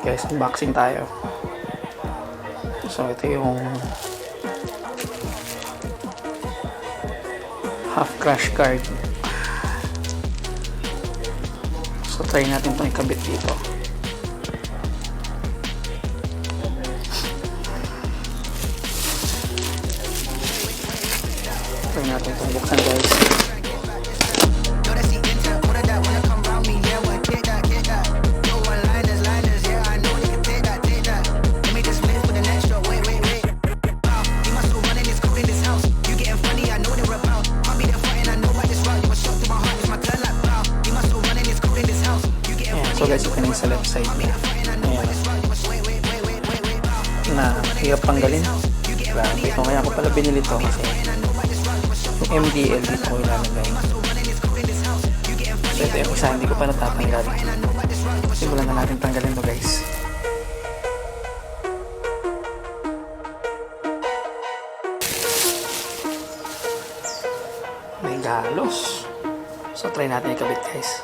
guys, unboxing tayo. So ito yung half crash guard. So try natin itong ikabit dito. Try natin itong buksan guys. So guys, ito na yung sa left side niya. Ayan. Na hirap tanggalin. Grabe. So kaya ko pala binili ito kasi yung MDL dito ko ilalagay. So ito yung isa, hindi ko pa natatanggal. Simulan na natin tanggalin ito guys. May galos. So try natin ikabit guys.